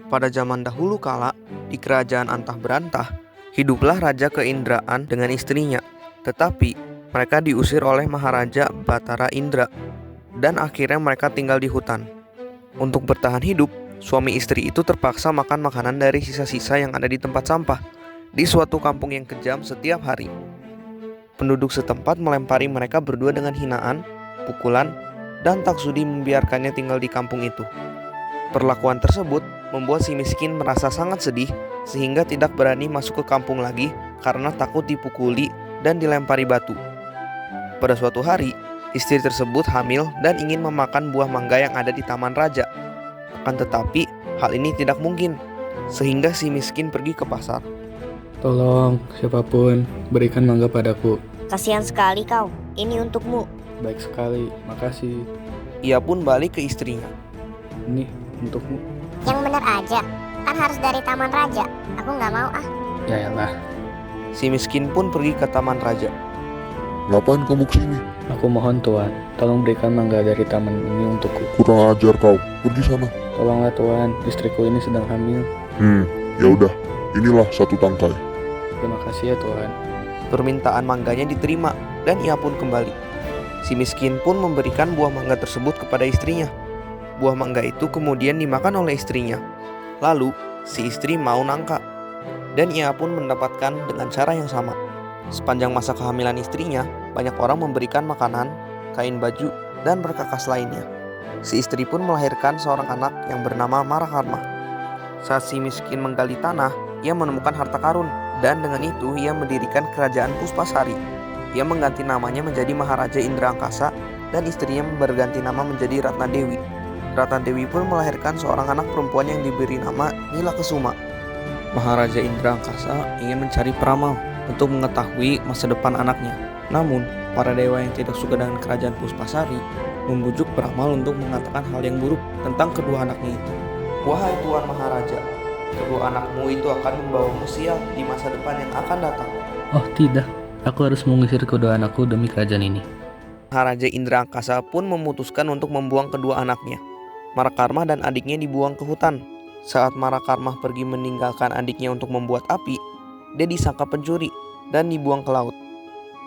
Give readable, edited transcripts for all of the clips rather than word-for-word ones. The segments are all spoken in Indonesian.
Pada zaman dahulu kala, di kerajaan Antah Berantah, hiduplah Raja Keindraan dengan istrinya. Tetapi, mereka diusir oleh Maharaja Batara Indra, dan akhirnya mereka tinggal di hutan. Untuk bertahan hidup, suami istri itu terpaksa makan makanan dari sisa-sisa yang ada di tempat sampah, di suatu kampung yang kejam setiap hari. Penduduk setempat melempari mereka berdua dengan hinaan, pukulan, dan tak sudi membiarkannya tinggal di kampung itu. Perlakuan tersebut membuat si miskin merasa sangat sedih sehingga tidak berani masuk ke kampung lagi karena takut dipukuli dan dilempari batu. Pada suatu hari, istri tersebut hamil dan ingin memakan buah mangga yang ada di taman raja. Akan tetapi, hal ini tidak mungkin, sehingga si miskin pergi ke pasar. Tolong, siapapun, berikan mangga padaku. Kasihan sekali kau, ini untukmu. Baik sekali, makasih. Ia pun balik ke istrinya. Ini untukmu. Yang bener aja, kan harus dari taman raja. Aku nggak mau ah. Yaelah, Si miskin pun pergi ke taman raja. Ngapain kamu kesini? aku mohon Tuan, tolong berikan mangga dari taman ini untukku. Kurang ajar kau. Pergi sana. Tolonglah Tuan, istriku ini sedang hamil. Ya udah. Inilah satu tangkai. Terima kasih ya Tuan. Permintaan mangganya diterima dan ia pun kembali. Si miskin pun memberikan buah mangga tersebut kepada istrinya. Buah mangga itu kemudian dimakan oleh istrinya. Lalu, si istri mau nangka. Dan ia pun mendapatkan dengan cara yang sama. Sepanjang masa kehamilan istrinya, banyak orang memberikan makanan, kain baju, dan berkakas lainnya. Si istri pun melahirkan seorang anak yang bernama Marakarma. Saat si miskin menggali tanah, ia menemukan harta karun. Dan dengan itu ia mendirikan kerajaan Puspasari. Ia mengganti namanya menjadi Maharaja Indra Angkasa dan istrinya berganti nama menjadi Ratna Dewi. Ratna Dewi pun melahirkan seorang anak perempuan yang diberi nama Nila Kesuma. Maharaja Indra Angkasa ingin mencari peramal untuk mengetahui masa depan anaknya. Namun, para dewa yang tidak suka dengan kerajaan Puspasari membujuk peramal untuk mengatakan hal yang buruk tentang kedua anaknya itu. Wahai Tuan Maharaja, kedua anakmu itu akan membawamu sial di masa depan yang akan datang. Oh tidak, aku harus mengusir kedua anakku demi kerajaan ini. Maharaja Indra Angkasa pun memutuskan untuk membuang kedua anaknya. Marakarma dan adiknya dibuang ke hutan. Saat Marakarma pergi meninggalkan adiknya untuk membuat api, dia disangka pencuri dan dibuang ke laut.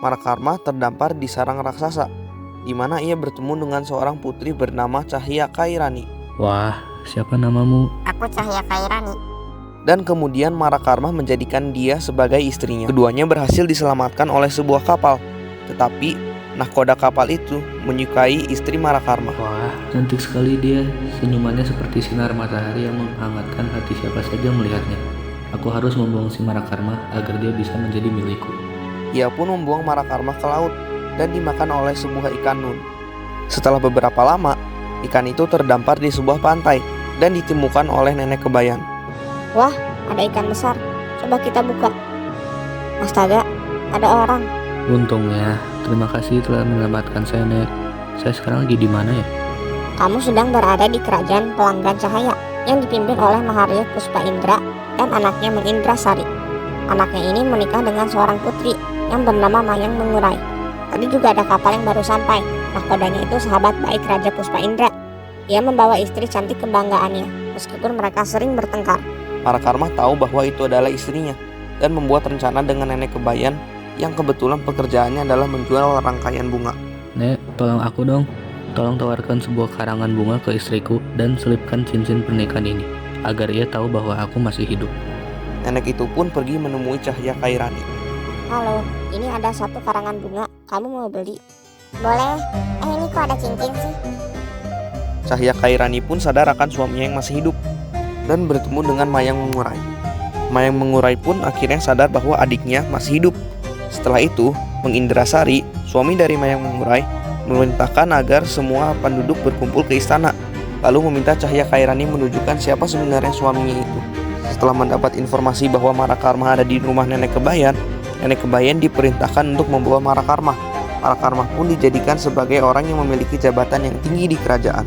Marakarma terdampar di sarang raksasa, di mana ia bertemu dengan seorang putri bernama Cahya Kairani. Wah, siapa namamu? Aku Cahya Kairani. Dan kemudian Marakarma menjadikan dia sebagai istrinya. Keduanya berhasil diselamatkan oleh sebuah kapal. Tetapi nahkoda kapal itu menyukai istri Marakarma. Wah, cantik sekali dia. Senyumannya seperti sinar matahari yang menghangatkan hati siapa saja melihatnya. Aku harus membuang si Marakarma agar dia bisa menjadi milikku. Ia pun membuang Marakarma ke laut dan dimakan oleh sebuah ikan nun. Setelah beberapa lama, ikan itu terdampar di sebuah pantai dan ditemukan oleh nenek kebayan. Wah, ada ikan besar. Coba kita buka. Astaga, ada orang. Untungnya, terima kasih telah menyelamatkan saya, Nek. Saya sekarang lagi di mana ya? Kamu sedang berada di kerajaan Pelanggan Cahaya yang dipimpin oleh Maharaja Puspa Indra dan anaknya Mengindrasari. Anaknya ini menikah dengan seorang putri yang bernama Mayang Mengurai. Tadi juga ada kapal yang baru sampai. Nahkodanya itu sahabat baik Raja Puspa Indra. Ia membawa istri cantik kebanggaannya, meskipun mereka sering bertengkar. Marakarma tahu bahwa itu adalah istrinya dan membuat rencana dengan nenek kebayan yang kebetulan pekerjaannya adalah menjual rangkaian bunga. Nek, tolong aku dong. Tolong tawarkan sebuah karangan bunga ke istriku dan selipkan cincin pernikahan ini, agar ia tahu bahwa aku masih hidup. Nenek itu pun pergi menemui Cahya Kairani. Halo, ini ada satu karangan bunga. Kamu mau beli? Boleh. Ini kok ada cincin sih? Cahya Kairani pun sadar akan suaminya yang masih hidup dan bertemu dengan Mayang Mengurai. Mayang Mengurai pun akhirnya sadar bahwa adiknya masih hidup. Setelah itu, Mengindrasari, suami dari Mayang Mengurai, memerintahkan agar semua penduduk berkumpul ke istana, lalu meminta Cahya Kairani menunjukkan siapa sebenarnya suaminya itu. Setelah mendapat informasi bahwa Marakarma ada di rumah nenek kebayan diperintahkan untuk membawa Marakarma. Marakarma pun dijadikan sebagai orang yang memiliki jabatan yang tinggi di kerajaan.